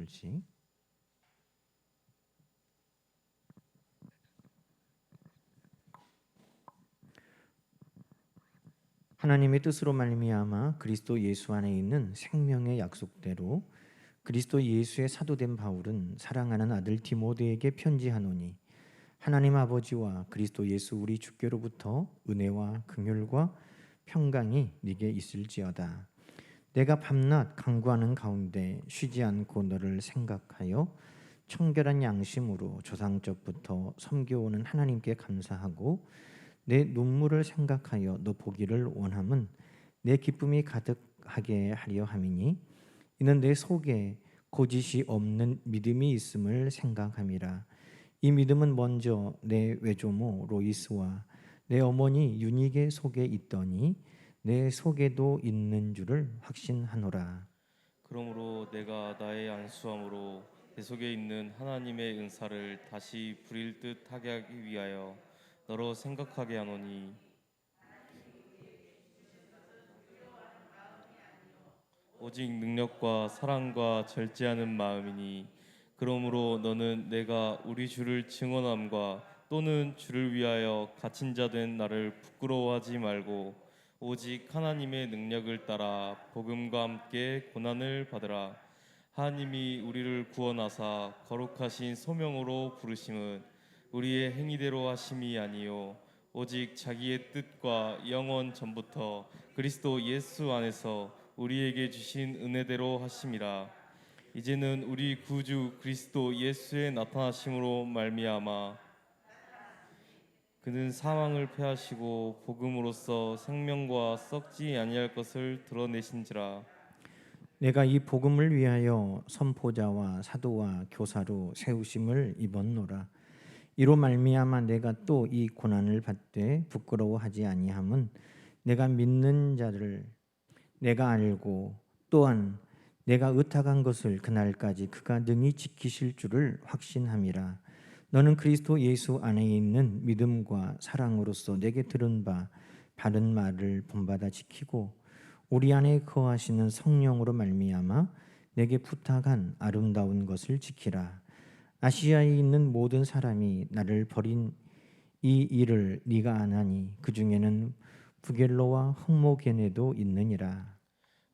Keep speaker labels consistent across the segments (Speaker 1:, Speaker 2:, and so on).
Speaker 1: 절씩. 하나님의 뜻으로 말미암아 그리스도 예수 안에 있는 생명의 약속대로 그리스도 예수의 사도된 바울은 사랑하는 아들 디모데에게 편지하노니 하나님 아버지와 그리스도 예수 우리 주께로부터 은혜와 긍휼과 평강이 네게 있을지어다. 내가 밤낮 간구하는 가운데 쉬지 않고 너를 생각하여 청결한 양심으로 조상적부터 섬겨오는 하나님께 감사하고 내 눈물을 생각하여 너 보기를 원함은 내 기쁨이 가득하게 하려 함이니 이는 내 속에 거짓이 없는 믿음이 있음을 생각함이라. 이 믿음은 먼저 내 외조모 로이스와 내 어머니 유니게 속에 있더니 내 속에도 있는 줄을 확신하노라.
Speaker 2: 그러므로 내가 나의 안수함으로 내 속에 있는 하나님의 은사를 다시 부릴 듯 하게 하기 위하여 너로 생각하게 하노니 오직 능력과 사랑과 절제하는 마음이니 그러므로 너는 내가 우리 주를 증언함과 또는 주를 위하여 갇힌 자 된 나를 부끄러워하지 말고 오직 하나님의 능력을 따라 복음과 함께 고난을 받으라. 하나님이 우리를 구원하사 거룩하신 소명으로 부르심은 우리의 행위대로 하심이 아니요 오직 자기의 뜻과 영원 전부터 그리스도 예수 안에서 우리에게 주신 은혜대로 하심이라. 이제는 우리 구주 그리스도 예수의 나타나심으로 말미암아 그는 사망을 패하시고 복음으로써 생명과 썩지 아니할 것을 드러내신지라.
Speaker 1: 내가 이 복음을 위하여 선포자와 사도와 교사로 세우심을 입었노라. 이로 말미암아 내가 또 이 고난을 받되 부끄러워하지 아니함은 내가 믿는 자를 내가 알고 또한 내가 의탁한 것을 그날까지 그가 능히 지키실 줄을 확신함이라. 너는 그리스도 예수 안에 있는 믿음과 사랑으로서 내게 들은 바 바른 말을 본받아 지키고 우리 안에 거하시는 성령으로 말미암아 내게 부탁한 아름다운 것을 지키라. 아시아에 있는 모든 사람이 나를 버린 이 일을 네가 아나니 그 중에는 부겔로와 흥모게네도 있느니라.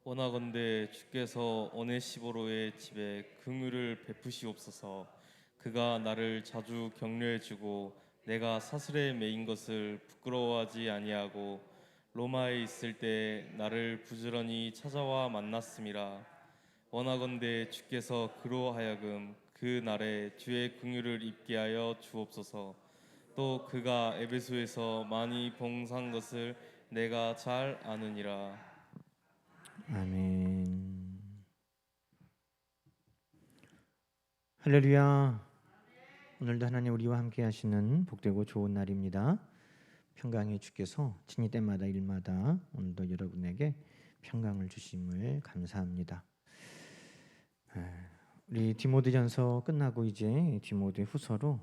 Speaker 2: 원하건대 주께서 오네시보로의 집에 긍휼을 베푸시옵소서. 그가 나를 자주 격려해주고 내가 사슬에 매인 것을 부끄러워하지 아니하고 로마에 있을 때 나를 부지런히 찾아와 만났음이라. 원하건대 주께서 그로 하여금 그 날에 주의 긍휼을 입게 하여 주옵소서. 또 그가 에베소에서 많이 봉사한 것을 내가 잘 아느니라.
Speaker 1: 아멘. 할렐루야. 오늘도 하나님 우리와 함께 하시는 복되고 좋은 날입니다. 평강의 주께서 친히 때마다 일마다 오늘도 여러분에게 평강을 주심을 감사합니다. 우리 디모데전서 끝나고 이제 디모데 후서로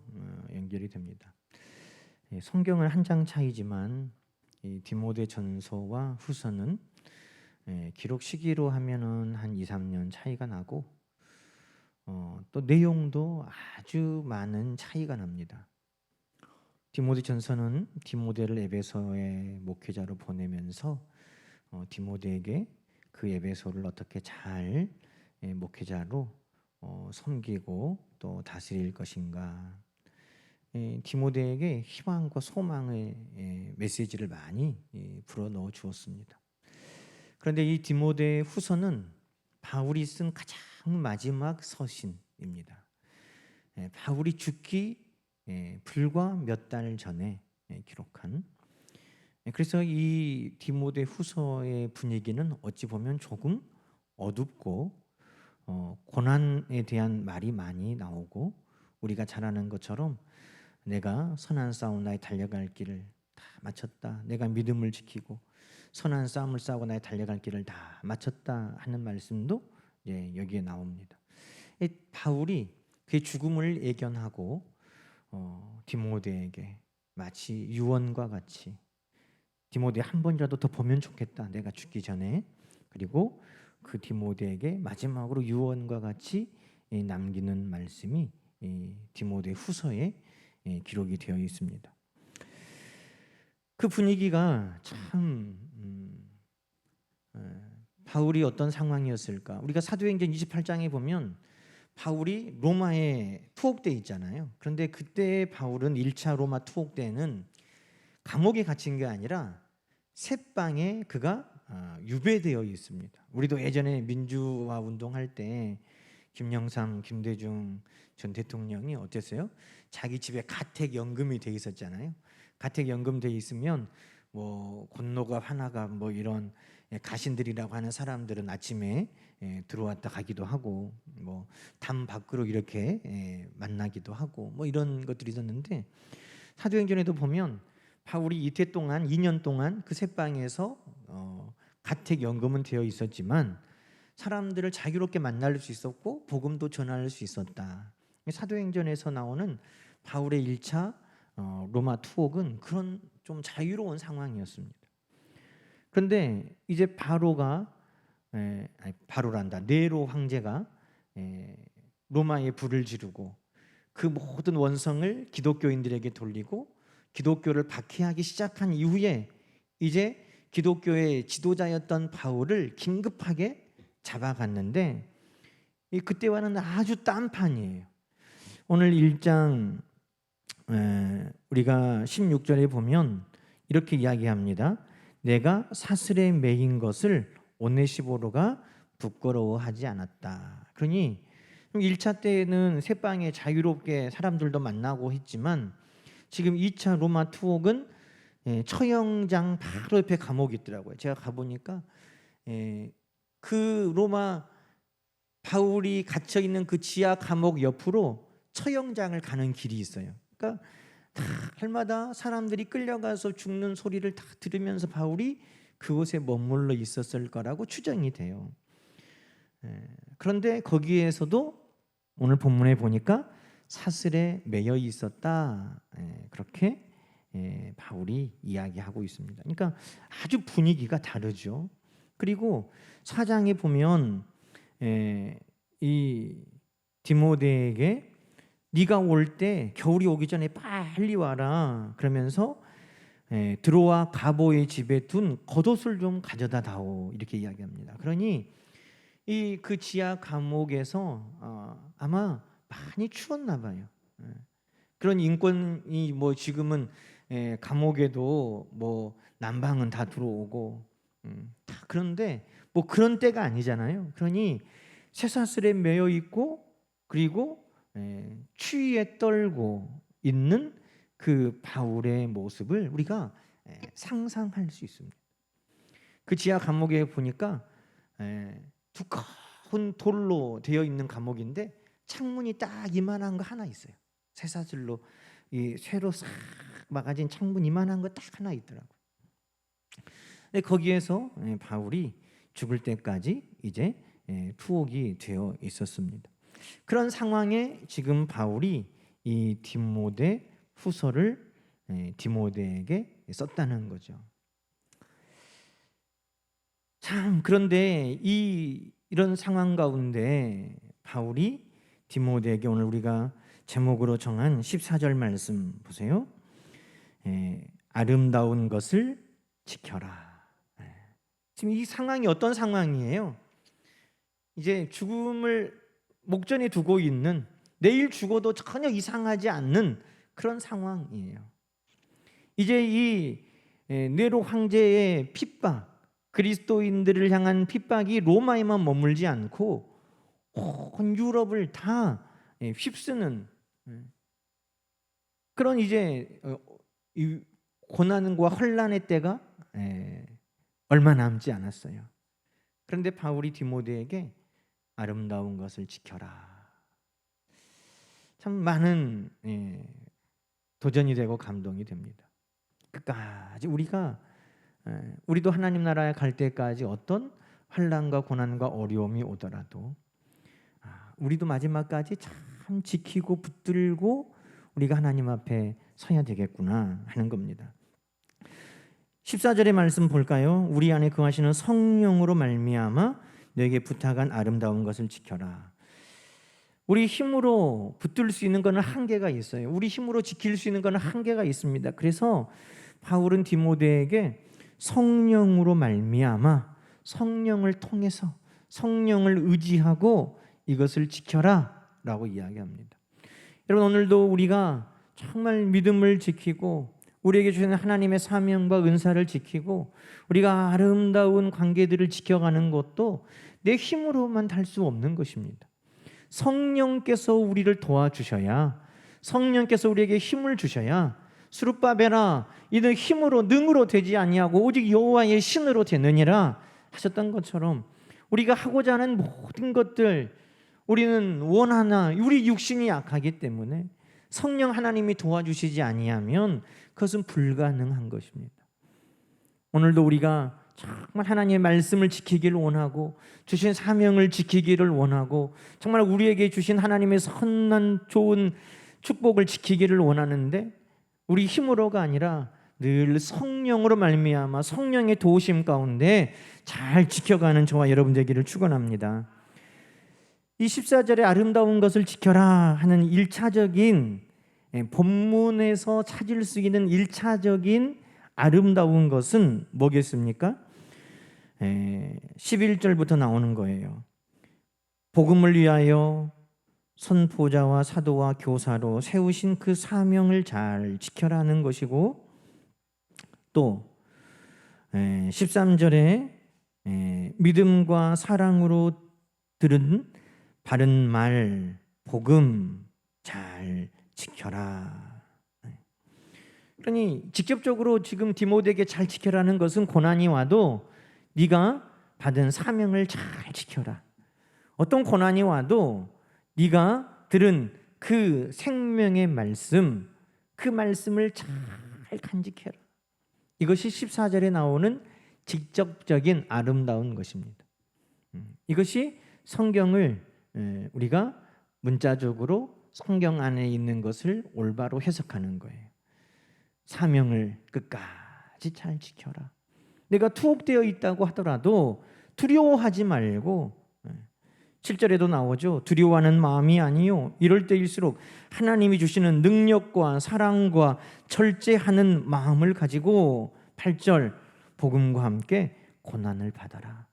Speaker 1: 연결이 됩니다. 성경은 한 장 차이지만 이 디모데전서와 후서는 기록 시기로 하면은 한 2, 3년 차이가 나고 또 내용도 아주 많은 차이가 납니다. 디모데전서는 디모데를 에베소의 목회자로 보내면서 디모데에게 그 에베소를 어떻게 잘 목회자로 섬기고 또 다스릴 것인가, 디모데에게 희망과 소망의 메시지를 많이 불어넣어 주었습니다. 그런데 이 디모데 후서는 바울이 쓴 가장 마지막 서신입니다. 바울이 죽기 불과 몇 달 전에 기록한. 그래서 이 디모데 후서의 분위기는 어찌 보면 조금 어둡고 고난에 대한 말이 많이 나오고, 우리가 잘 아는 것처럼 내가 선한 싸움 나의 달려갈 길을 다 마쳤다, 내가 믿음을 지키고 선한 싸움을 싸우고 나의 달려갈 길을 다 마쳤다 하는 말씀도 여기에 나옵니다. 바울이 그의 죽음을 예견하고 디모데에게 마치 유언과 같이, 디모데 한 번이라도 더 보면 좋겠다, 내가 죽기 전에. 그리고 그 디모데에게 마지막으로 유언과 같이 남기는 말씀이 디모데 후서에 기록이 되어 있습니다. 그 분위기가 참 바울이 어떤 상황이었을까? 우리가 사도행전 28장에 보면 바울이 로마에 투옥돼 있잖아요. 그런데 그때 바울은 1차 로마 투옥 때는 감옥에 갇힌 게 아니라 새방에 그가 유배되어 있습니다. 우리도 예전에 민주화 운동할 때 김영삼, 김대중 전 대통령이 어땠어요? 자기 집에 가택연금이 돼 있었잖아요. 가택연금 돼 있으면 뭐 권노가 화나가 뭐 이런 가신들이라고 하는 사람들은 아침에 들어왔다 가기도 하고 뭐 담 밖으로 이렇게 만나기도 하고 뭐 이런 것들이 있었는데 사도행전에도 보면 바울이 이태 동안 2년 동안 그 새방에서 가택연금은 되어 있었지만 사람들을 자유롭게 만날 수 있었고 복음도 전할 수 있었다. 사도행전에서 나오는 바울의 1차 로마 투옥은 그런 좀 자유로운 상황이었습니다. 그런데 이제 네로 황제가 로마에 불을 지르고 그 모든 원성을 기독교인들에게 돌리고 기독교를 박해하기 시작한 이후에 이제 기독교의 지도자였던 바울을 긴급하게 잡아갔는데 그때와는 아주 딴판이에요. 오늘 1장 우리가 16절에 보면 이렇게 이야기합니다. 내가 사슬에 매인 것을 오네시보로가 부끄러워하지 않았다. 그러니 1차 때는 새방에 자유롭게 사람들도 만나고 했지만 지금 2차 로마 투옥은 처형장 바로 옆에 감옥이 있더라고요. 제가 가보니까 그 로마 바울이 갇혀 있는 그 지하 감옥 옆으로 처형장을 가는 길이 있어요. 그러니까 다 할마다 사람들이 끌려가서 죽는 소리를 다 들으면서 바울이 그곳에 머물러 있었을 거라고 추정이 돼요. 그런데 거기에서도 오늘 본문에 보니까 사슬에 매여 있었다. 그렇게 바울이 이야기하고 있습니다. 그러니까 아주 분위기가 다르죠. 그리고 4장에 보면 이 디모데에게 네가 올 때 겨울이 오기 전에 빨리 와라 그러면서 드로아 가보의 집에 둔 겉옷을 좀 가져다 다오 이렇게 이야기합니다. 그러니 이 그 지하 감옥에서 아마 많이 추웠나 봐요. 그런 인권이 뭐 지금은 감옥에도 뭐 난방은 다 들어오고 다 그런데 뭐 그런 때가 아니잖아요. 그러니 쇠사슬에 매여 있고 그리고 추위에 떨고 있는 그 바울의 모습을 우리가 상상할 수 있습니다. 그 지하 감옥에 보니까 두꺼운 돌로 되어 있는 감옥인데 창문이 딱 이만한 거 하나 있어요. 쇠사슬로 이 쇠로 싹 막아진 창문 이만한 거 딱 하나 있더라고요. 근데 거기에서 바울이 죽을 때까지 이제 투옥이 되어 있었습니다. 그런 상황에 지금 바울이 이 디모데 후서를 디모데에게 썼다는 거죠. 참 그런데 이런 상황 가운데 바울이 디모데에게 오늘 우리가 제목으로 정한 14절 말씀 보세요. 아름다운 것을 지켜라. 지금 이 상황이 어떤 상황이에요? 이제 죽음을 목전에 두고 있는 내일 죽어도 전혀 이상하지 않는 그런 상황이에요. 이제 이 네로 황제의 핍박, 그리스도인들을 향한 핍박이 로마에만 머물지 않고 온 유럽을 다 휩쓰는 그런 이제 이 고난과 혼란의 때가 얼마 남지 않았어요. 그런데 바울이 디모데에게 아름다운 것을 지켜라. 참 많은 도전이 되고 감동이 됩니다. 끝까지 우리도 하나님 나라에 갈 때까지 어떤 환난과 고난과 어려움이 오더라도 우리도 마지막까지 참 지키고 붙들고 우리가 하나님 앞에 서야 되겠구나 하는 겁니다. 14절의 말씀 볼까요? 우리 안에 거하시는 성령으로 말미암아 너에게 부탁한 아름다운 것을 지켜라. 우리 힘으로 붙들 수 있는 것은 한계가 있어요. 우리 힘으로 지킬 수 있는 것은 한계가 있습니다. 그래서 바울은 디모데에게 성령으로 말미암아, 성령을 통해서, 성령을 의지하고 이것을 지켜라 라고 이야기합니다. 여러분, 오늘도 우리가 정말 믿음을 지키고 우리에게 주신 하나님의 사명과 은사를 지키고 우리가 아름다운 관계들을 지켜가는 것도 내 힘으로만 할 수 없는 것입니다. 성령께서 우리를 도와주셔야, 성령께서 우리에게 힘을 주셔야, 스룹바벨아 이는 힘으로 능으로 되지 아니하고 오직 여호와의 신으로 되느니라 하셨던 것처럼 우리가 하고자 하는 모든 것들, 우리는 원하나 우리 육신이 약하기 때문에 성령 하나님이 도와주시지 아니하면 그것은 불가능한 것입니다. 오늘도 우리가 정말 하나님의 말씀을 지키기를 원하고 주신 사명을 지키기를 원하고 정말 우리에게 주신 하나님의 선한 좋은 축복을 지키기를 원하는데 우리 힘으로가 아니라 늘 성령으로 말미암아 성령의 도우심 가운데 잘 지켜가는 저와 여러분 되기를 축원합니다. 이 14절에 아름다운 것을 지켜라 하는 1차적인 본문에서 찾을 수 있는 1차적인 아름다운 것은 뭐겠습니까? 11절부터 나오는 거예요. 복음을 위하여 선포자와 사도와 교사로 세우신 그 사명을 잘 지켜라는 것이고, 또 13절에 믿음과 사랑으로 들은 바른 말, 복음 잘 지켜라. 그러니 직접적으로 지금 디모데에게 잘 지켜라는 것은 고난이 와도 네가 받은 사명을 잘 지켜라. 어떤 고난이 와도 네가 들은 그 생명의 말씀, 그 말씀을 잘 간직해라. 이것이 14절에 나오는 직접적인 아름다운 것입니다. 이것이 성경을 우리가 문자적으로 성경 안에 있는 것을 올바로 해석하는 거예요. 사명을 끝까지 잘 지켜라. 내가 투옥되어 있다고 하더라도 두려워하지 말고, 7절에도 나오죠. 두려워하는 마음이 아니요 이럴 때일수록 하나님이 주시는 능력과 사랑과 절제하는 마음을 가지고 8절 복음과 함께 고난을 받아라.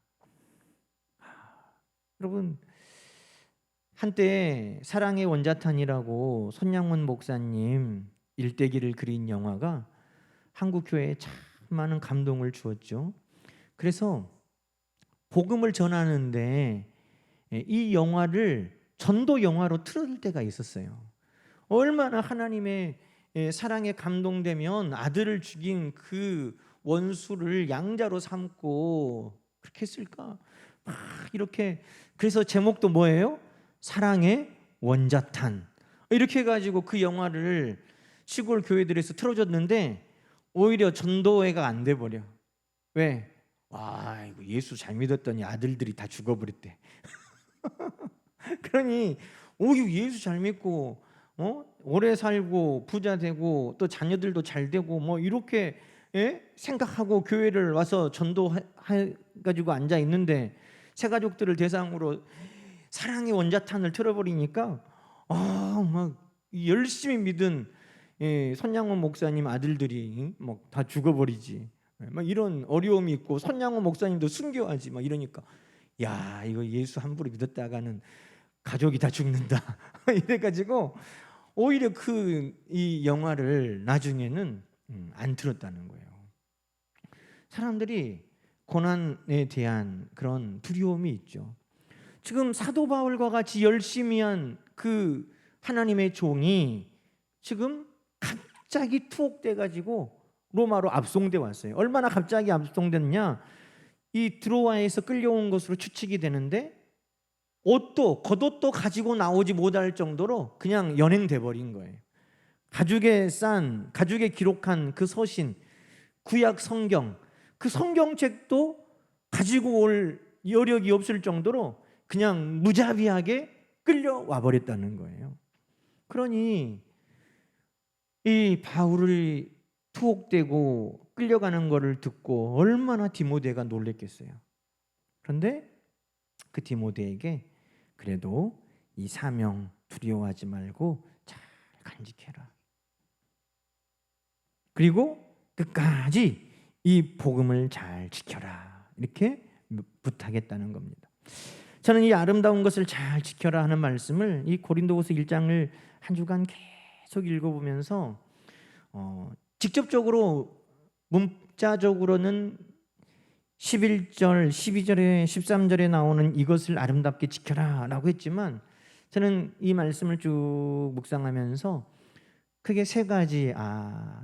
Speaker 1: 여러분, 한때 사랑의 원자탄이라고 손양문 목사님 일대기를 그린 영화가 한국 교회에 참 많은 감동을 주었죠. 그래서 복음을 전하는데 이 영화를 전도 영화로 틀어줄 때가 있었어요. 얼마나 하나님의 사랑에 감동되면 아들을 죽인 그 원수를 양자로 삼고 그렇게 했을까? 막 이렇게. 그래서 제목도 뭐예요? 사랑의 원자탄. 이렇게 해가지고 그 영화를 시골 교회들에서 틀어줬는데 오히려 전도회가 안 돼버려. 왜? 와, 이거 예수 잘 믿었더니 아들들이 다 죽어버렸대. 그러니 오유 예수 잘 믿고 오래 살고 부자 되고 또 자녀들도 잘 되고 뭐 이렇게 생각하고 교회를 와서 전도해 가지고 앉아 있는데 새 가족들을 대상으로 사랑의 원자탄을 틀어버리니까 막 열심히 믿은 손양원 목사님 아들들이 막 다 죽어버리지. 막 이런 어려움이 있고 손양원 목사님도 순교하지 막 이러니까 야, 이거 예수 함부로 믿었다가는 가족이 다 죽는다. 이래가지고 오히려 이 영화를 나중에는 안 틀었다는 거예요. 사람들이 고난에 대한 그런 두려움이 있죠. 지금 사도 바울과 같이 열심히 한 그 하나님의 종이 지금 갑자기 투옥돼 가지고 로마로 압송돼 왔어요. 얼마나 갑자기 압송됐냐? 이 드로아에서 끌려온 것으로 추측이 되는데 겉옷도 가지고 나오지 못할 정도로 그냥 연행돼 버린 거예요. 가죽에 기록한 그 서신, 구약 성경, 그 성경책도 가지고 올 여력이 없을 정도로 그냥 무자비하게 끌려와 버렸다는 거예요. 그러니 이 바울이 투옥되고 끌려가는 것을 듣고 얼마나 디모데가 놀랬겠어요. 그런데 그 디모데에게 그래도 이 사명 두려워하지 말고 잘 간직해라. 그리고 끝까지 이 복음을 잘 지켜라. 이렇게 부탁했다는 겁니다. 저는 이 아름다운 것을 잘 지켜라 하는 말씀을 이 고린도후서 1장을 한 주간 계속 읽어보면서 직접적으로 문자적으로는 11절, 12절에 13절에 나오는 이것을 아름답게 지켜라 라고 했지만 저는 이 말씀을 쭉 묵상하면서 크게 세 가지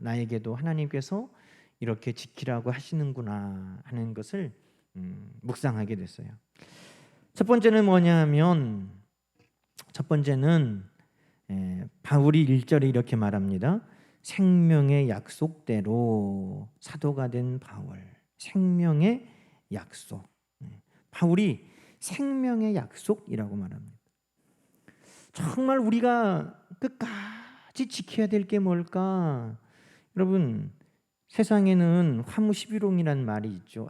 Speaker 1: 나에게도 하나님께서 이렇게 지키라고 하시는구나 하는 것을 묵상하게 됐어요. 첫 번째는 뭐냐면 첫 번째는 바울이 1절에 이렇게 말합니다. 생명의 약속대로 사도가 된 바울. 생명의 약속. 바울이 생명의 약속이라고 말합니다. 정말 우리가 끝까지 지켜야 될 게 뭘까? 여러분, 세상에는 화무 11홍이라는 말이 있죠.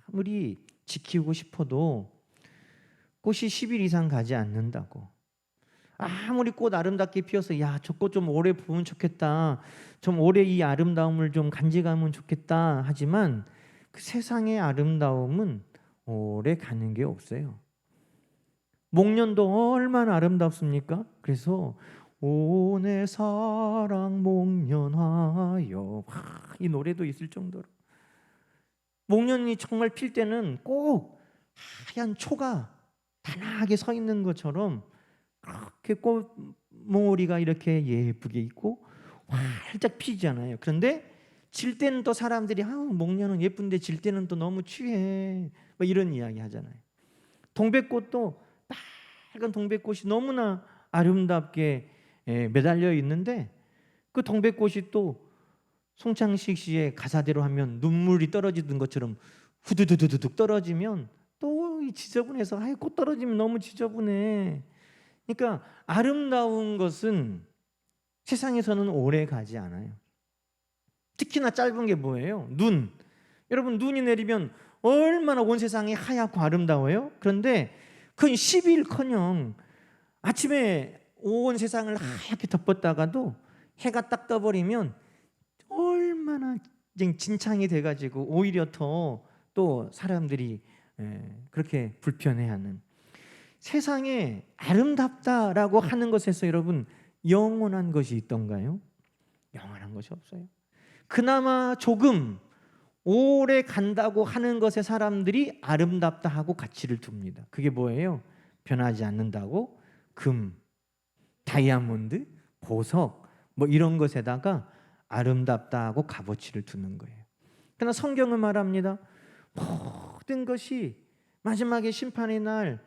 Speaker 1: 아무리 지키고 싶어도 꽃이 10일 이상 가지 않는다고. 아무리 꽃 아름답게 피어서 저 꽃 좀 오래 보면 좋겠다, 좀 오래 이 아름다움을 좀 간직하면 좋겠다 하지만 그 세상의 아름다움은 오래 가는 게 없어요. 목련도 얼마나 아름답습니까? 그래서 오 내 사랑 목련하여, 이 노래도 있을 정도로 목련이 정말 필 때는 꼭 하얀 초가 단아하게 서 있는 것처럼 그렇게 꽃몽오리가 이렇게 예쁘게 있고 활짝 피잖아요. 그런데 질 때는 또 사람들이 목련은 예쁜데 질 때는 또 너무 취해, 뭐 이런 이야기 하잖아요. 동백꽃도 빨간 동백꽃이 너무나 아름답게 매달려 있는데 그 동백꽃이 또 송창식 씨의 가사대로 하면 눈물이 떨어지는 것처럼 후두두두둑 떨어지면 또 지저분해서 꽃 떨어지면 너무 지저분해. 그러니까 아름다운 것은 세상에서는 오래 가지 않아요. 특히나 짧은 게 뭐예요? 눈. 여러분, 눈이 내리면 얼마나 온 세상이 하얗고 아름다워요? 그런데 그건 10일커녕 아침에 온 세상을 하얗게 덮었다가도 해가 딱 떠버리면 얼마나 진창이 돼가지고 오히려 더 또 사람들이 그렇게 불편해하는, 세상에 아름답다라고 하는 것에서 여러분 영원한 것이 있던가요? 영원한 것이 없어요. 그나마 조금 오래 간다고 하는 것에 사람들이 아름답다 하고 가치를 둡니다. 그게 뭐예요? 변하지 않는다고 금, 다이아몬드, 보석 뭐 이런 것에다가 아름답다 하고 값어치를 두는 거예요. 그러나 성경은 말합니다. 모든 것이 마지막에 심판의 날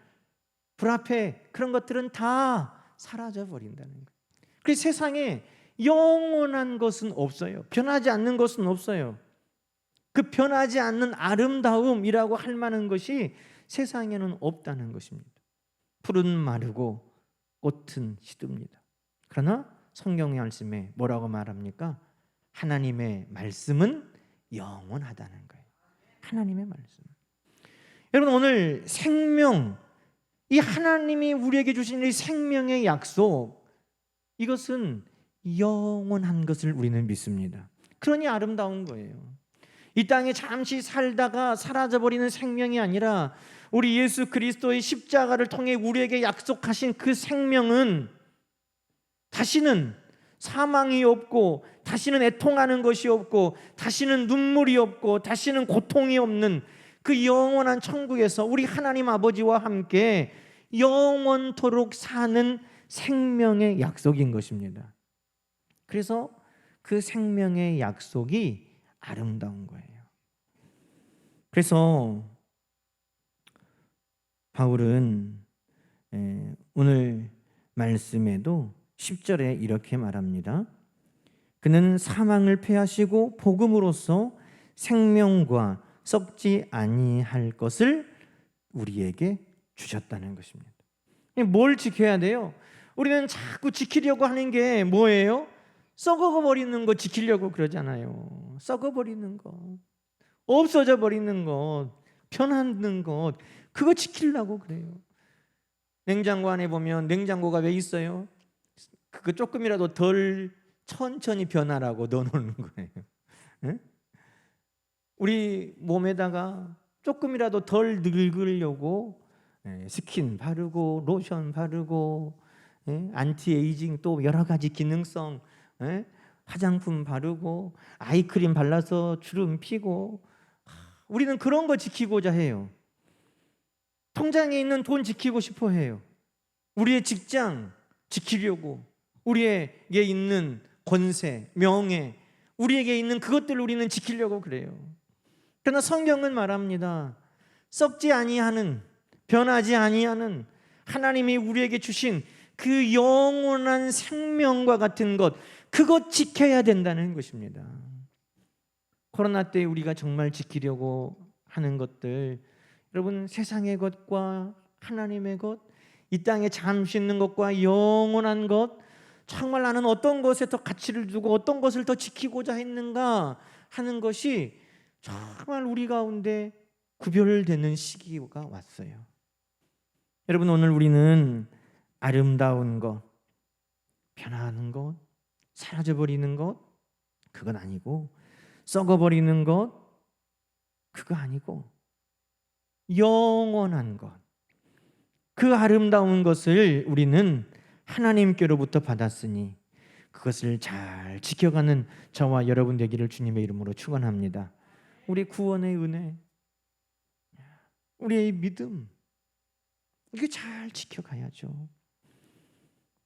Speaker 1: 불 앞에 그런 것들은 다 사라져 버린다는 거예요. 그래서 세상에 영원한 것은 없어요. 변하지 않는 것은 없어요. 그 변하지 않는 아름다움이라고 할 만한 것이 세상에는 없다는 것입니다. 풀은 마르고 꽃은 시듭니다. 그러나 성경의 말씀에 뭐라고 말합니까? 하나님의 말씀은 영원하다는 거예요. 하나님의 말씀. 여러분, 오늘 생명, 이 하나님이 우리에게 주신 이 생명의 약속, 이것은 영원한 것을 우리는 믿습니다. 그러니 아름다운 거예요. 이 땅에 잠시 살다가 사라져버리는 생명이 아니라 우리 예수 그리스도의 십자가를 통해 우리에게 약속하신 그 생명은 다시는 사망이 없고, 다시는 애통하는 것이 없고, 다시는 눈물이 없고, 다시는 고통이 없는 그 영원한 천국에서 우리 하나님 아버지와 함께 영원토록 사는 생명의 약속인 것입니다. 그래서 그 생명의 약속이 아름다운 거예요. 그래서 바울은 오늘 말씀에도 10절에 이렇게 말합니다. 그는 사망을 패하시고 복음으로써 생명과 썩지 아니할 것을 우리에게 주셨다는 것입니다. 뭘 지켜야 돼요? 우리는 자꾸 지키려고 하는 게 뭐예요? 썩어버리는 거 지키려고 그러잖아요. 썩어버리는 것, 없어져 버리는 것, 변하는 것, 그거 지키려고 그래요. 냉장고 안에 보면 냉장고가 왜 있어요? 그거 조금이라도 덜 천천히 변하라고 넣어놓는 거예요. 응? 우리 몸에다가 조금이라도 덜 늙으려고 스킨 바르고 로션 바르고 안티에이징 또 여러 가지 기능성 화장품 바르고 아이크림 발라서 주름 피고 우리는 그런 거 지키고자 해요. 통장에 있는 돈 지키고 싶어 해요. 우리의 직장 지키려고 우리에게 있는 권세, 명예, 우리에게 있는 그것들을 우리는 지키려고 그래요. 그러나 성경은 말합니다. 썩지 아니하는, 변하지 아니하는 하나님이 우리에게 주신 그 영원한 생명과 같은 것, 그것 지켜야 된다는 것입니다. 코로나 때 우리가 정말 지키려고 하는 것들, 여러분, 세상의 것과 하나님의 것, 이 땅에 잠시 있는 것과 영원한 것, 정말 나는 어떤 것에 더 가치를 두고 어떤 것을 더 지키고자 했는가 하는 것이 정말 우리 가운데 구별되는 시기가 왔어요. 여러분, 오늘 우리는 아름다운 것, 변화하는 것, 사라져버리는 것, 그건 아니고, 썩어버리는 것, 그거 아니고, 영원한 것, 그 아름다운 것을 우리는 하나님께로부터 받았으니 그것을 잘 지켜가는 저와 여러분 되기를 주님의 이름으로 축원합니다. 우리 구원의 은혜, 우리의 믿음, 이거 잘 지켜가야죠.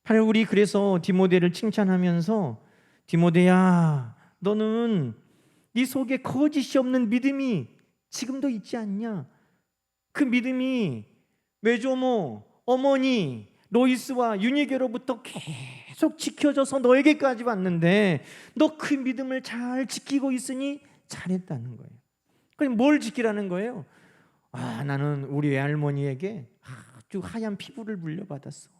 Speaker 1: 바로 우리 그래서 디모데를 칭찬하면서 디모데야, 너는 네 속에 거짓이 없는 믿음이 지금도 있지 않냐? 그 믿음이 메조모, 어머니, 로이스와 유니게로부터 계속 지켜져서 너에게까지 왔는데 너 그 믿음을 잘 지키고 있으니 잘했다는 거예요. 그럼 뭘 지키라는 거예요? 나는 우리 외할머니에게 아주 하얀 피부를 물려받았어.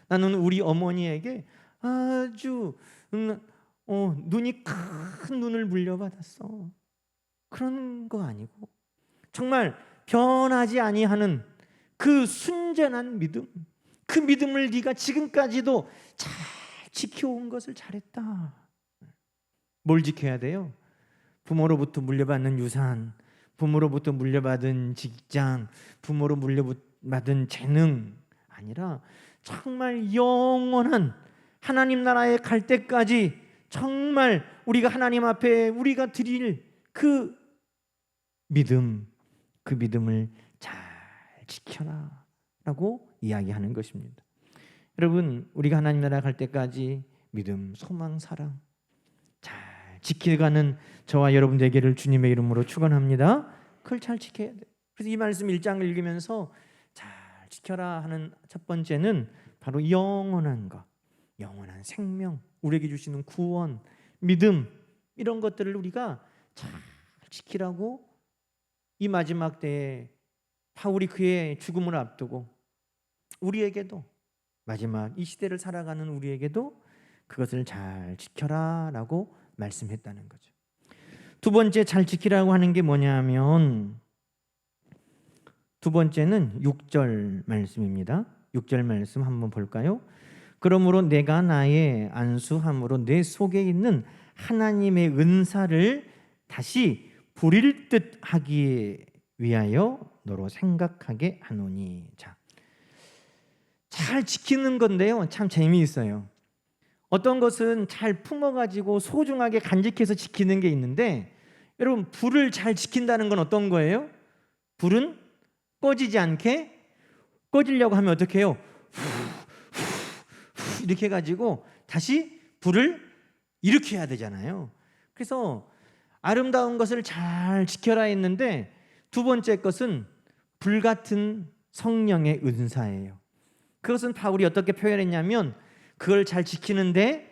Speaker 1: 나는 우리 어머니에게 아주 눈이 큰 눈을 물려받았어. 그런 거 아니고 정말 변하지 아니하는 그 순전한 믿음, 그 믿음을 네가 지금까지도 잘 지켜온 것을 잘했다. 뭘 지켜야 돼요? 부모로부터 물려받는 유산, 부모로부터 물려받은 직장, 부모로 물려받은 재능 아니라 정말 영원한 하나님 나라에 갈 때까지 정말 우리가 하나님 앞에 우리가 드릴 그 믿음, 그 믿음을 잘 지켜라 라고 이야기하는 것입니다. 여러분, 우리가 하나님 나라 갈 때까지 믿음, 소망, 사랑 잘 지켜가는 저와 여러분 되기를 주님의 이름으로 축원합니다. 그걸 잘 지켜야 돼요. 그래서 이 말씀 1장을 읽으면서 잘 지켜라 하는 첫 번째는 바로 영원한 것, 영원한 생명, 우리에게 주시는 구원, 믿음, 이런 것들을 우리가 잘 지키라고 이 마지막 때에 바울이 그의 죽음을 앞두고 우리에게도 마지막 이 시대를 살아가는 우리에게도 그것을 잘 지켜라 라고 말씀했다는 거죠. 두 번째 잘 지키라고 하는 게 뭐냐 하면 두 번째는 6절 말씀입니다. 6절 말씀 한번 볼까요? 그러므로 내가 나의 안수함으로 내 속에 있는 하나님의 은사를 다시 부릴 듯 하기 위하여 너로 생각하게 하노니. 자, 잘 지키는 건데요, 참 재미있어요. 어떤 것은 잘 품어가지고 소중하게 간직해서 지키는 게 있는데, 여러분, 불을 잘 지킨다는 건 어떤 거예요? 불은 꺼지지 않게, 꺼지려고 하면 어떻게 해요? 이렇게 해가지고 다시 불을 일으켜야 되잖아요. 그래서 아름다운 것을 잘 지켜라 했는데 두 번째 것은 불같은 성령의 은사예요. 그것은 바울이 어떻게 표현했냐면 그걸 잘 지키는데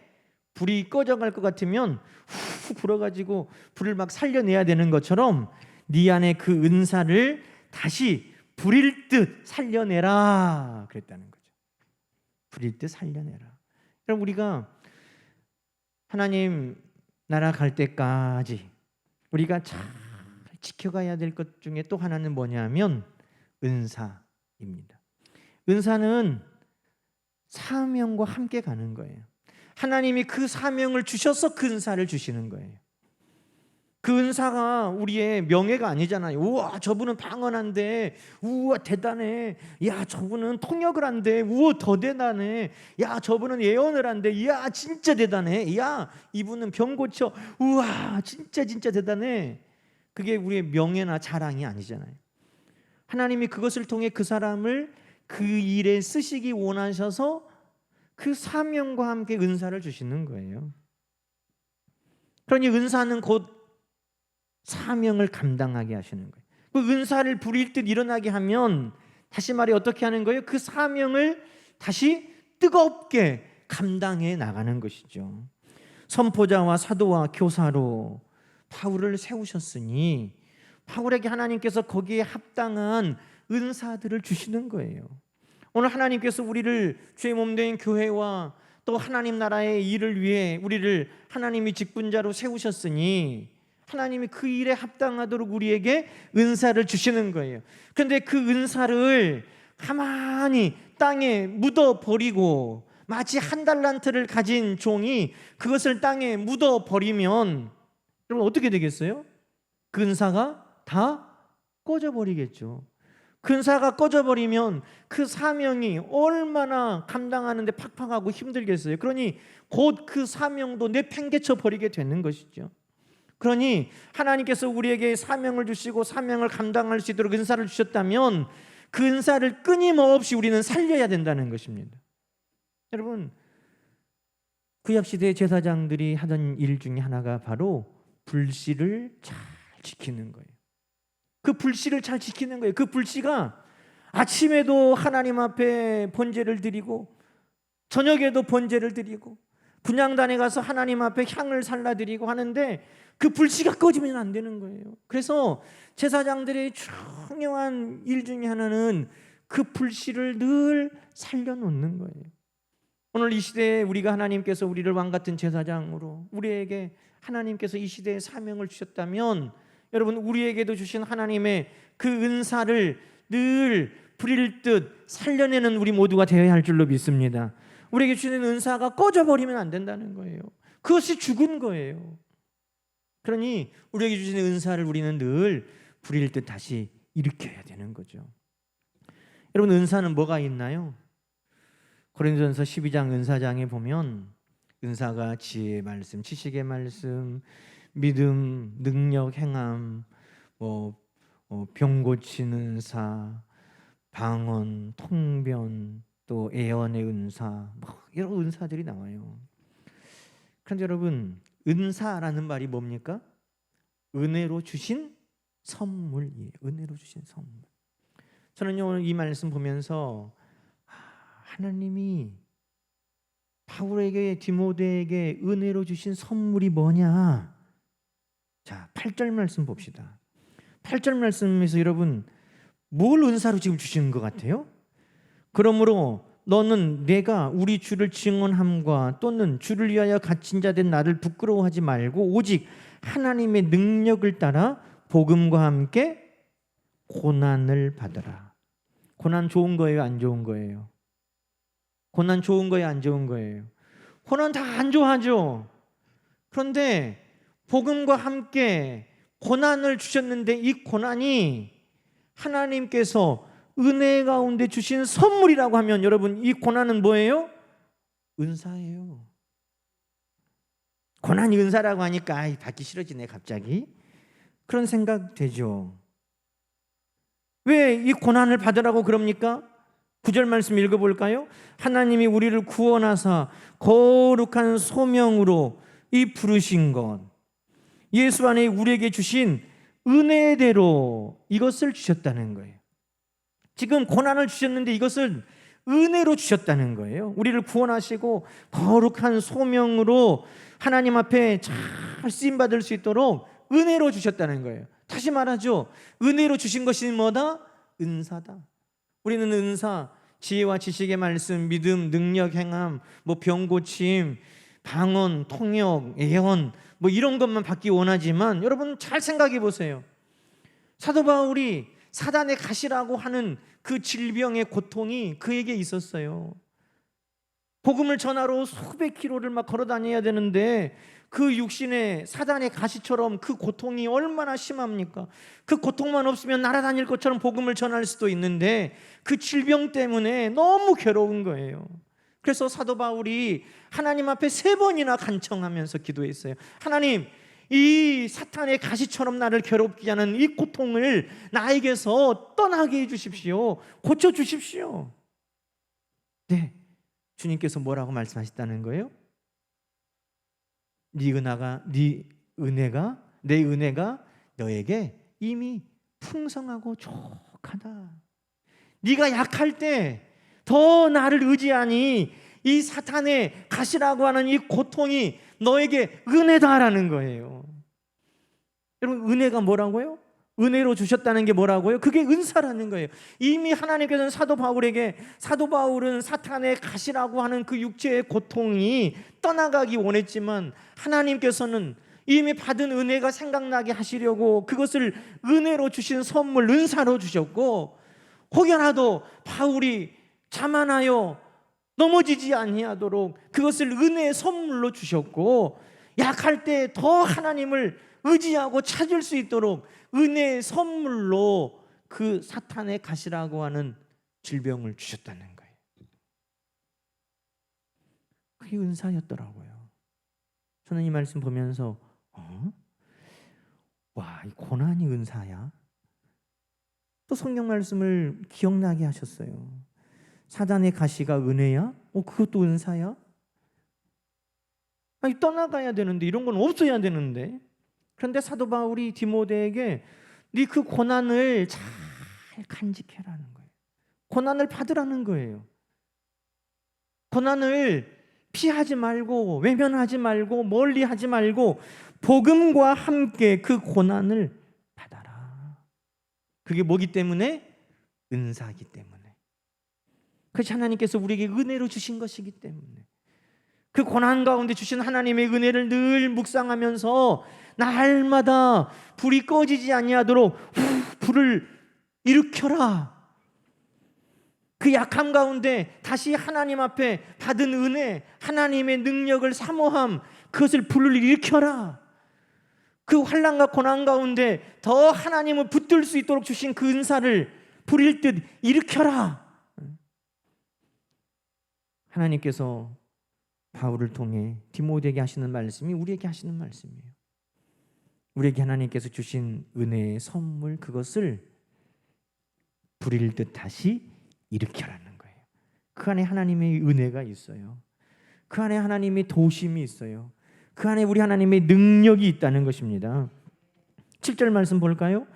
Speaker 1: 불이 꺼져갈 것 같으면 후 불어가지고 불을 막 살려내야 되는 것처럼 네 안에 그 은사를 다시 불일 듯 살려내라 그랬다는 거죠. 불일 듯 살려내라. 그럼 우리가 하나님 나라 갈 때까지 우리가 잘 지켜가야 될 것 중에 또 하나는 뭐냐면 은사입니다. 은사는 사명과 함께 가는 거예요. 하나님이 그 사명을 주셔서 그 은사를 주시는 거예요. 그 은사가 우리의 명예가 아니잖아요. 우와, 저분은 방언한데, 우와, 대단해. 야, 저분은 통역을 한대. 우와, 더 대단해. 야, 저분은 예언을 한대. 야, 진짜 대단해. 야, 이분은 병 고쳐. 우와, 진짜 대단해. 그게 우리의 명예나 자랑이 아니잖아요. 하나님이 그것을 통해 그 사람을 그 일에 쓰시기 원하셔서 그 사명과 함께 은사를 주시는 거예요. 그러니 은사는 곧 사명을 감당하게 하시는 거예요. 그 은사를 부릴 듯 일어나게 하면 다시 말해 어떻게 하는 거예요? 그 사명을 다시 뜨겁게 감당해 나가는 것이죠. 선포자와 사도와 교사로 바울을 세우셨으니 바울에게 하나님께서 거기에 합당한 은사들을 주시는 거예요. 오늘 하나님께서 우리를 주의 몸된 교회와 또 하나님 나라의 일을 위해 우리를 하나님이 직분자로 세우셨으니 하나님이 그 일에 합당하도록 우리에게 은사를 주시는 거예요. 그런데 그 은사를 가만히 땅에 묻어버리고 마치 한 달란트를 가진 종이 그것을 땅에 묻어버리면 여러분 어떻게 되겠어요? 그 은사가 다 꺼져버리겠죠. 그 은사가 꺼져버리면 그 사명이 얼마나 감당하는데 팍팍하고 힘들겠어요. 그러니 곧 그 사명도 내팽개쳐 버리게 되는 것이죠. 그러니 하나님께서 우리에게 사명을 주시고 사명을 감당할 수 있도록 은사를 주셨다면 그 은사를 끊임없이 우리는 살려야 된다는 것입니다. 여러분, 구약시대의 제사장들이 하던 일 중에 하나가 바로 불씨를 잘 지키는 거예요. 그 불씨를 잘 지키는 거예요. 그 불씨가 아침에도 하나님 앞에 번제를 드리고 저녁에도 번제를 드리고 분향단에 가서 하나님 앞에 향을 살라드리고 하는데 그 불씨가 꺼지면 안 되는 거예요. 그래서 제사장들의 중요한 일 중에 하나는 그 불씨를 늘 살려놓는 거예요. 오늘 이 시대에 우리가 하나님께서 우리를 왕같은 제사장으로 우리에게 하나님께서 이 시대에 사명을 주셨다면 여러분 우리에게도 주신 하나님의 그 은사를 늘 부릴 듯 살려내는 우리 모두가 되어야 할 줄로 믿습니다. 우리에게 주시는 은사가 꺼져버리면 안 된다는 거예요. 그것이 죽은 거예요. 그러니 우리에게 주시는 은사를 우리는 늘 부릴 듯 다시 일으켜야 되는 거죠. 여러분 은사는 뭐가 있나요? 고린도전서 12장 은사장에 보면 은사가 지혜의 말씀, 지식의 말씀, 믿음, 능력, 행함, 병 고치는 은사, 방언, 통변, 또 예언의 은사, 여러 은사들이 나와요. 그런데 여러분 은사라는 말이 뭡니까? 은혜로 주신 선물이에요. 은혜로 주신 선물. 저는요 오늘 이 말씀 보면서 하나님이 바울에게 디모데에게 은혜로 주신 선물이 뭐냐? 자, 8절 말씀 봅시다. 8절 말씀에서 여러분 뭘 은사로 지금 주시는 것 같아요? 그러므로 너는 내가 우리 주를 증언함과 또는 주를 위하여 갇힌 자 된 나를 부끄러워하지 말고 오직 하나님의 능력을 따라 복음과 함께 고난을 받으라. 고난 좋은 거예요? 안 좋은 거예요? 고난 좋은 거예요? 안 좋은 거예요? 고난 다 안 좋아하죠. 그런데 복음과 함께 고난을 주셨는데 이 고난이 하나님께서 은혜 가운데 주신 선물이라고 하면 여러분 이 고난은 뭐예요? 은사예요. 고난이 은사라고 하니까 받기 싫어지네 갑자기. 그런 생각 되죠. 왜 이 고난을 받으라고 그럽니까? 9절 말씀 읽어볼까요? 하나님이 우리를 구원하사 거룩한 소명으로 이 부르신 것 예수 안에 우리에게 주신 은혜대로 이것을 주셨다는 거예요. 지금 고난을 주셨는데 이것을 은혜로 주셨다는 거예요. 우리를 구원하시고 거룩한 소명으로 하나님 앞에 잘 쓰임받을 수 있도록 은혜로 주셨다는 거예요. 다시 말하죠. 은혜로 주신 것이 뭐다? 은사다. 우리는 은사, 지혜와 지식의 말씀, 믿음, 능력, 행함, 병 고침, 방언, 통역, 예언 이런 것만 받기 원하지만 여러분 잘 생각해 보세요. 사도 바울이 사단의 가시라고 하는 그 질병의 고통이 그에게 있었어요. 복음을 전하러 수백 킬로를 막 걸어 다녀야 되는데 그 육신의 사단의 가시처럼 그 고통이 얼마나 심합니까? 그 고통만 없으면 날아다닐 것처럼 복음을 전할 수도 있는데 그 질병 때문에 너무 괴로운 거예요. 그래서 사도 바울이 하나님 앞에 3번이나 간청하면서 기도했어요. 하나님, 이 사탄의 가시처럼 나를 괴롭게 하는 이 고통을 나에게서 떠나게 해주십시오. 고쳐주십시오. 네, 주님께서 뭐라고 말씀하셨다는 거예요? 네 은혜가 내 은혜가 너에게 이미 풍성하고 족하다. 네가 약할 때 더 나를 의지하니 이 사탄의 가시라고 하는 이 고통이 너에게 은혜다라는 거예요. 여러분, 은혜가 뭐라고요? 은혜로 주셨다는 게 뭐라고요? 그게 은사라는 거예요. 이미 하나님께서는 사도 바울은 사탄의 가시라고 하는 그 육체의 고통이 떠나가기 원했지만 하나님께서는 이미 받은 은혜가 생각나게 하시려고 그것을 은혜로 주신 선물, 은사로 주셨고, 혹여라도 바울이 자만하여 넘어지지 아니하도록 그것을 은혜의 선물로 주셨고, 약할 때 더 하나님을 의지하고 찾을 수 있도록 은혜의 선물로 그 사탄의 가시라고 하는 질병을 주셨다는 거예요. 그게 은사였더라고요. 저는 이 말씀 보면서 와, 이 고난이 은사야? 또 성경 말씀을 기억나게 하셨어요. 사단의 가시가 은혜야? 그것도 은사야? 아니, 떠나가야 되는데, 이런 건 없어야 되는데. 그런데 사도 바울이 디모데에게 네 그 고난을 잘 간직해라는 거예요. 고난을 받으라는 거예요. 고난을 피하지 말고, 외면하지 말고, 멀리하지 말고 복음과 함께 그 고난을 받아라. 그게 뭐기 때문에? 은사이기 때문에. 그것이 하나님께서 우리에게 은혜로 주신 것이기 때문에. 그 고난 가운데 주신 하나님의 은혜를 늘 묵상하면서 날마다 불이 꺼지지 아니하도록 불을 일으켜라. 그 약함 가운데 다시 하나님 앞에 받은 은혜, 하나님의 능력을 사모함, 그것을 불을 일으켜라. 그 환난과 고난 가운데 더 하나님을 붙들 수 있도록 주신 그 은사를 불일 듯 일으켜라. 하나님께서 바울을 통해 디모데에게 하시는 말씀이 우리에게 하시는 말씀이에요. 우리에게 하나님께서 주신 은혜의 선물, 그것을 불일 듯 다시 일으켜라는 거예요. 그 안에 하나님의 은혜가 있어요. 그 안에 하나님의 도심이 있어요. 그 안에 우리 하나님의 능력이 있다는 것입니다. 7절 말씀 볼까요?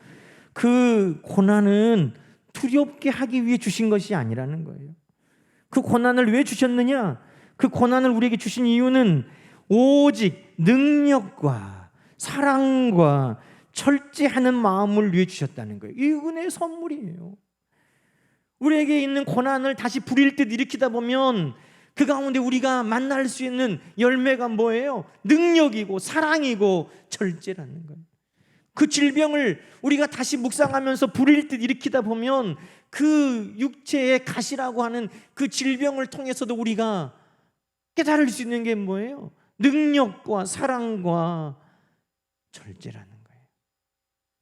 Speaker 1: 그 고난은 두렵게 하기 위해 주신 것이 아니라는 거예요. 그 고난을 왜 주셨느냐? 그 고난을 우리에게 주신 이유는 오직 능력과 사랑과 절제하는 마음을 위해 주셨다는 거예요. 이 은혜의 선물이에요. 우리에게 있는 고난을 다시 불일 듯 일으키다 보면 그 가운데 우리가 만날 수 있는 열매가 뭐예요? 능력이고 사랑이고 절제라는 거예요. 그 질병을 우리가 다시 묵상하면서 불일 듯 일으키다 보면 그 육체의 가시라고 하는 그 질병을 통해서도 우리가 깨달을 수 있는 게 뭐예요? 능력과 사랑과 절제라는 거예요.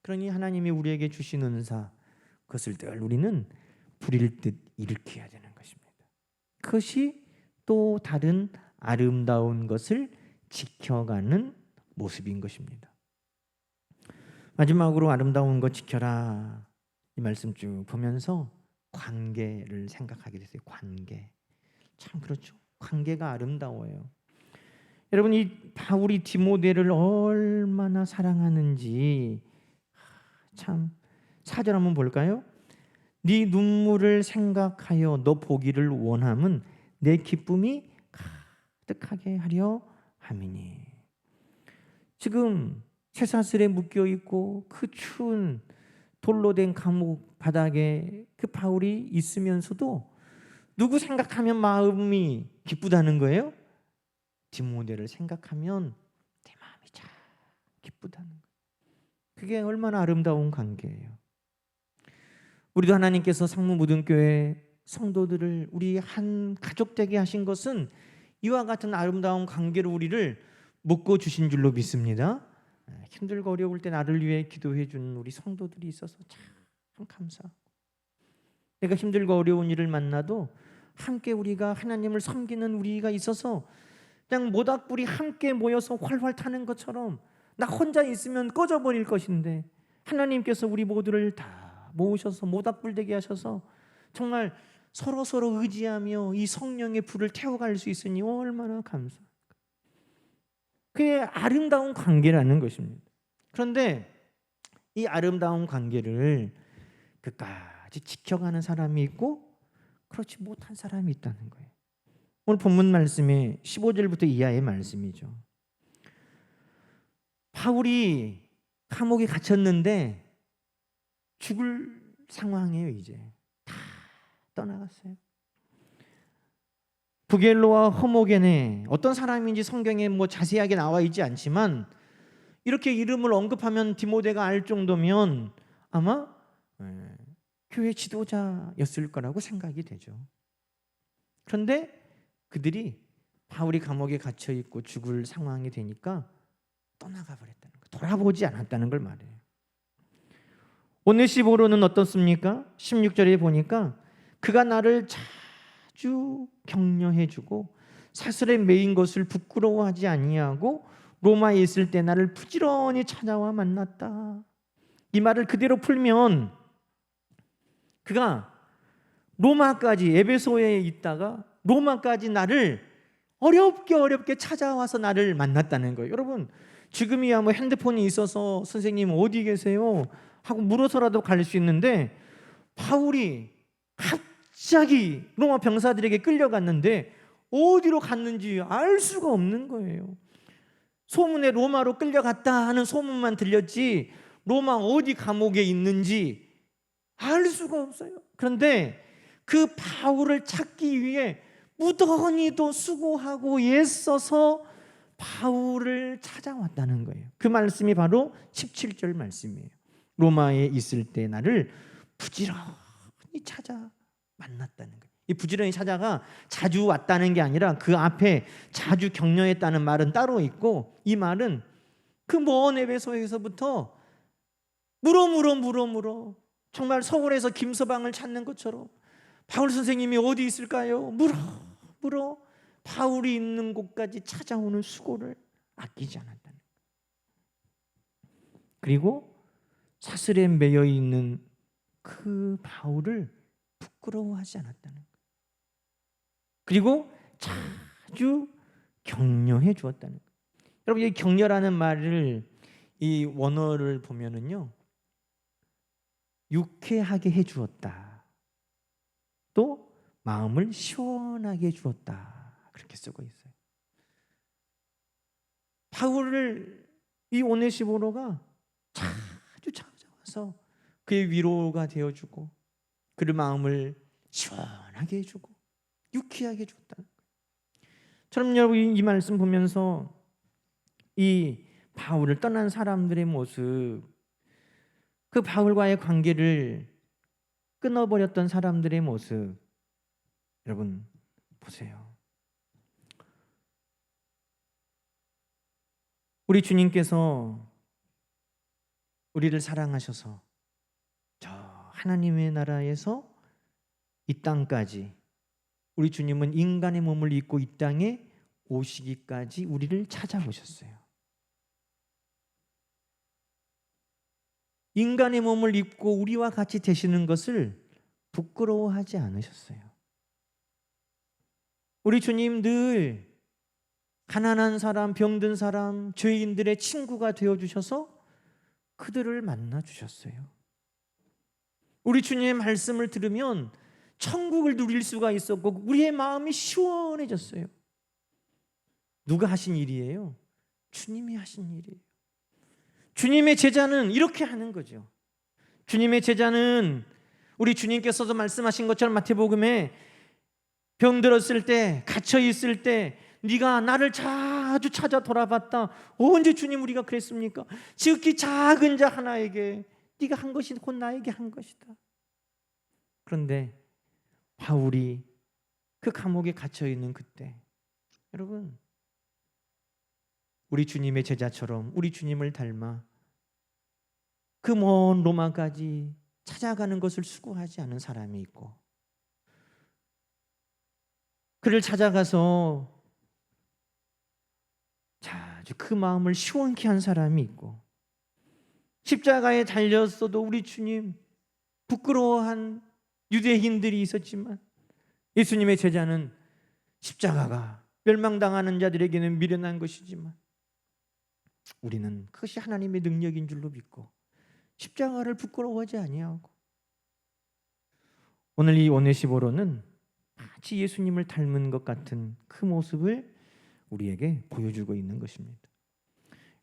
Speaker 1: 그러니 하나님이 우리에게 주신 은사, 그것을 늘 우리는 불일 듯 일으켜야 되는 것입니다. 그것이 또 다른 아름다운 것을 지켜가는 모습인 것입니다. 마지막으로 아름다운 것 지켜라, 이 말씀 쭉 보면서 관계를 생각하게 됐어요. 관계. 참 그렇죠. 관계가 아름다워요. 여러분, 이 바울이 디모데를 얼마나 사랑하는지 참. 4절 한번 볼까요? 네 눈물을 생각하여 너 보기를 원함은 내 기쁨이 가득하게 하려 함이니. 지금 쇠사슬에 묶여 있고 그 추운 돌로 된 감옥 바닥에 그 바울이 있으면서도 누구 생각하면 마음이 기쁘다는 거예요? 디모데를 생각하면 내 마음이 참 기쁘다는 거예요. 그게 얼마나 아름다운 관계예요. 우리도 하나님께서 상무무등교회 성도들을 우리 한 가족 되게 하신 것은 이와 같은 아름다운 관계로 우리를 묶어 주신 줄로 믿습니다. 힘들고 어려울 때 나를 위해 기도해 준 우리 성도들이 있어서 참 감사하고, 내가 힘들고 어려운 일을 만나도 함께 우리가 하나님을 섬기는 우리가 있어서 그냥 모닥불이 함께 모여서 활활 타는 것처럼 나 혼자 있으면 꺼져버릴 것인데 하나님께서 우리 모두를 다 모으셔서 모닥불 되게 하셔서 정말 서로 의지하며 이 성령의 불을 태워갈 수 있으니 얼마나 감사합니까? 그게 아름다운 관계라는 것입니다. 그런데 이 아름다운 관계를 끝까지 지켜가는 사람이 있고 그렇지 못한 사람이 있다는 거예요. 오늘 본문 말씀의 15절부터 이하의 말씀이죠. 바울이 감옥에 갇혔는데 죽을 상황이에요. 이제 다 떠나갔어요. 부겔로와 허모겐에 어떤 사람인지 성경에 자세하게 나와 있지 않지만 이렇게 이름을 언급하면 디모데가 알 정도면 아마 교회 지도자였을 거라고 생각이 되죠. 그런데 그들이 바울이 감옥에 갇혀 있고 죽을 상황이 되니까 떠나가 버렸다는 거, 돌아보지 않았다는 걸 말해요. 오네시보로는 어떻습니까? 16절에 보니까 그가 나를 자주 격려해주고 사슬에 매인 것을 부끄러워하지 아니하고 로마에 있을 때 나를 부지런히 찾아와 만났다. 이 말을 그대로 풀면 그가 로마까지, 에베소에 있다가 로마까지 나를 어렵게 찾아와서 나를 만났다는 거예요. 여러분, 지금이야 핸드폰이 있어서 선생님 어디 계세요? 하고 물어서라도 갈 수 있는데 바울이 갑자기 로마 병사들에게 끌려갔는데 어디로 갔는지 알 수가 없는 거예요. 소문에 로마로 끌려갔다 하는 소문만 들렸지 로마 어디 감옥에 있는지 알 수가 없어요. 그런데 그 바울을 찾기 위해 무던히도 수고하고 애써서 바울을 찾아왔다는 거예요. 그 말씀이 바로 17절 말씀이에요. 로마에 있을 때 나를 부지런히 찾아 만났다는 거예요. 이 부지런히 찾아가 자주 왔다는 게 아니라 그 앞에 자주 격려했다는 말은 따로 있고, 이 말은 그 먼 에베소에서부터 물어 정말 서울에서 김서방을 찾는 것처럼 바울 선생님이 어디 있을까요? 물어 바울이 있는 곳까지 찾아오는 수고를 아끼지 않았다는 거예요. 그리고 사슬에 매여 있는 그 바울을 부끄러워하지 않았다는 거예요. 그리고 자주 격려해 주었다는 거예요. 여러분, 이 격려라는 말을 이 원어를 보면은요, 유쾌하게 해 주었다, 또 마음을 시원하게 해 주었다, 그렇게 쓰고 있어요. 바울을 이 오네시보로가 자주 찾아와서 그의 위로가 되어주고 그의 마음을 시원하게 해주고 유쾌하게 해줬다. 저는 여러분 이 말씀 보면서 이 바울을 떠난 사람들의 모습, 그 바울과의 관계를 끊어버렸던 사람들의 모습, 여러분 보세요. 우리 주님께서 우리를 사랑하셔서 저 하나님의 나라에서 이 땅까지, 우리 주님은 인간의 몸을 입고 이 땅에 오시기까지 우리를 찾아오셨어요. 인간의 몸을 입고 우리와 같이 되시는 것을 부끄러워하지 않으셨어요. 우리 주님 늘 가난한 사람, 병든 사람, 죄인들의 친구가 되어주셔서 그들을 만나주셨어요. 우리 주님의 말씀을 들으면 천국을 누릴 수가 있었고 우리의 마음이 시원해졌어요. 누가 하신 일이에요? 주님이 하신 일이에요. 주님의 제자는 이렇게 하는 거죠. 주님의 제자는 우리 주님께서도 말씀하신 것처럼 마태복음에 병들었을 때, 갇혀 있을 때 네가 나를 자주 찾아 돌아봤다. 언제 주님 우리가 그랬습니까? 지극히 작은 자 하나에게 네가 한 것이 곧 나에게 한 것이다. 그런데 바울이 그 감옥에 갇혀 있는 그때, 여러분, 우리 주님의 제자처럼 우리 주님을 닮아 그 먼 로마까지 찾아가는 것을 수고하지 않은 사람이 있고, 그를 찾아가서 아주 그 마음을 시원케 한 사람이 있고, 십자가에 달렸어도 우리 주님 부끄러워한 유대인들이 있었지만 예수님의 제자는 십자가가 멸망당하는 자들에게는 미련한 것이지만 우리는 그것이 하나님의 능력인 줄로 믿고 십자가를 부끄러워하지 아니하고, 오늘 이 오네시보로는 마치 예수님을 닮은 것 같은 그 모습을 우리에게 보여주고 있는 것입니다.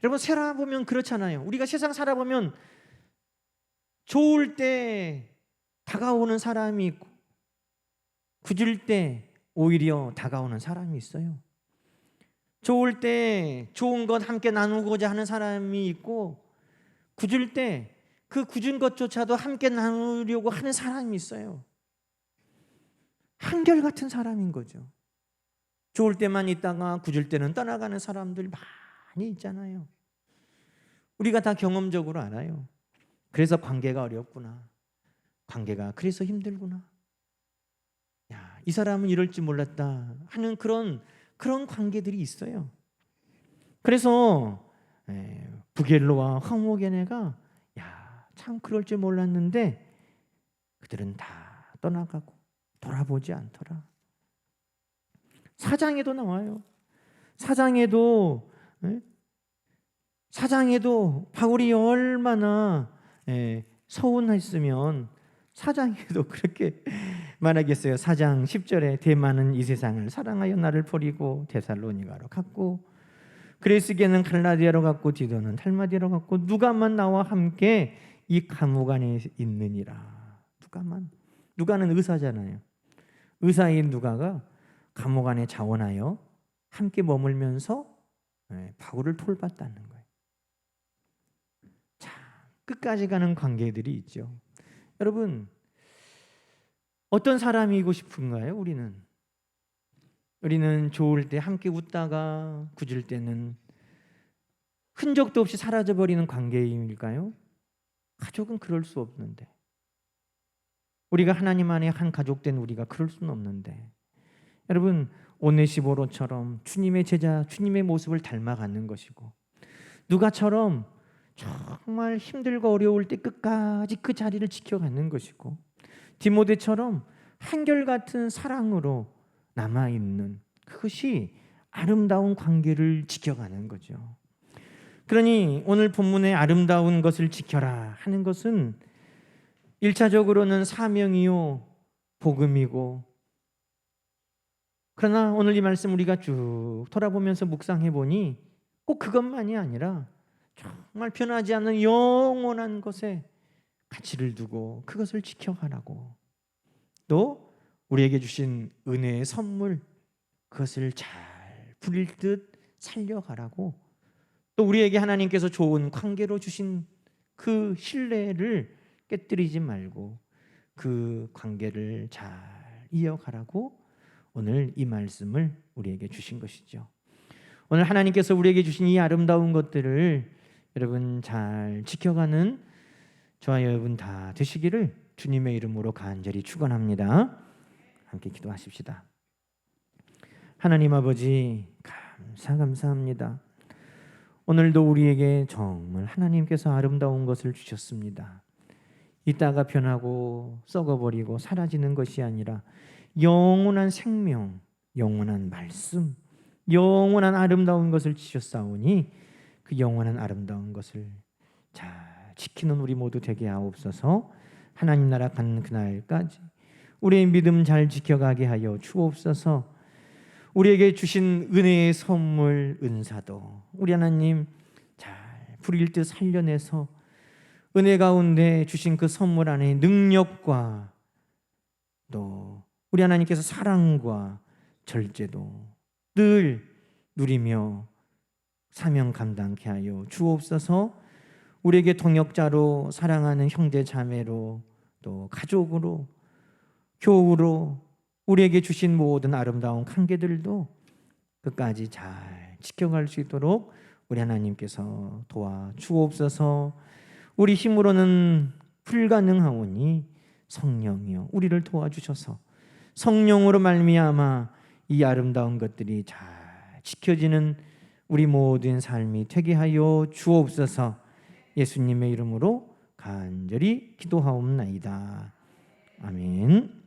Speaker 1: 여러분, 살아보면 그렇잖아요. 우리가 세상 살아보면 좋을 때 다가오는 사람이 있고 굳을 때 오히려 다가오는 사람이 있어요. 좋을 때 좋은 것 함께 나누고자 하는 사람이 있고, 굳을 때 그 굳은 것조차도 함께 나누려고 하는 사람이 있어요. 한결같은 사람인 거죠. 좋을 때만 있다가 굳을 때는 떠나가는 사람들 많이 있잖아요. 우리가 다 경험적으로 알아요. 그래서 관계가 어렵구나, 관계가 그래서 힘들구나, 야, 이 사람은 이럴 줄 몰랐다 하는 그런 관계들이 있어요. 그래서 부겔로와 황호게네가 참 그럴 줄 몰랐는데 그들은 다 떠나가고 돌아보지 않더라. 사장에도 나와요. 사장에도 바울이 얼마나 서운했으면 사장에도 그렇게 말하겠어요. 4장 10절에 대만은 이 세상을 사랑하여 나를 버리고 데살로니가로 갔고, 그레스게는 갈라디아로 갔고, 디도는 달마디아로 갔고, 누가만 나와 함께 이 감옥 안에 있느니라. 누가는 의사잖아요. 의사인 누가가 감옥 안에 자원하여 함께 머물면서 바울을 돌봤다는 거예요. 자, 끝까지 가는 관계들이 있죠. 여러분, 어떤 사람이고 싶은가요? 우리는 좋을 때 함께 웃다가 굳을 때는 흔적도 없이 사라져버리는 관계일까요? 가족은 그럴 수 없는데, 우리가 하나님 안에 한 가족된 우리가 그럴 수는 없는데, 여러분, 오네시보로처럼 주님의 제자, 주님의 모습을 닮아가는 것이고, 누가처럼 정말 힘들고 어려울 때 끝까지 그 자리를 지켜가는 것이고, 디모데처럼 한결같은 사랑으로 남아있는, 그것이 아름다운 관계를 지켜가는 거죠. 그러니 오늘 본문의 아름다운 것을 지켜라 하는 것은 1차적으로는 사명이요 복음이고, 그러나 오늘 이 말씀 우리가 쭉 돌아보면서 묵상해 보니 꼭 그것만이 아니라 정말 변하지 않는 영원한 것에 가치를 두고 그것을 지켜가라고, 또 우리에게 주신 은혜의 선물, 그것을 잘 부릴 듯 살려가라고, 또 우리에게 하나님께서 좋은 관계로 주신 그 신뢰를 깨뜨리지 말고 그 관계를 잘 이어가라고 오늘 이 말씀을 우리에게 주신 것이죠. 오늘 하나님께서 우리에게 주신 이 아름다운 것들을 여러분 잘 지켜가는 저와 여러분 다 되시기를 주님의 이름으로 간절히 축원합니다. 함께 기도하십시다. 하나님 아버지, 감사합니다. 오늘도 우리에게 정말 하나님께서 아름다운 것을 주셨습니다. 이따가 변하고 썩어버리고 사라지는 것이 아니라 영원한 생명, 영원한 말씀, 영원한 아름다운 것을 주셨사오니 그 영원한 아름다운 것을 잘 지키는 우리 모두 되게 하옵소서. 하나님 나라 가는 그날까지 우리의 믿음 잘 지켜가게 하여 주옵소서. 우리에게 주신 은혜의 선물, 은사도 우리 하나님 잘 부릴 듯 살려내서 은혜 가운데 주신 그 선물 안에 능력과 또 우리 하나님께서 사랑과 절제도 늘 누리며 사명 감당케 하여 주옵소서. 우리에게 동역자로 사랑하는 형제 자매로 또 가족으로 교우로 우리에게 주신 모든 아름다운 관계들도 끝까지 잘 지켜갈 수 있도록 우리 하나님께서 도와주옵소서. 우리 힘으로는 불가능하오니 성령이여 우리를 도와주셔서 성령으로 말미암아 이 아름다운 것들이 잘 지켜지는 우리 모든 삶이 되게 하여 주옵소서. 예수님의 이름으로 간절히 기도하옵나이다. 아멘.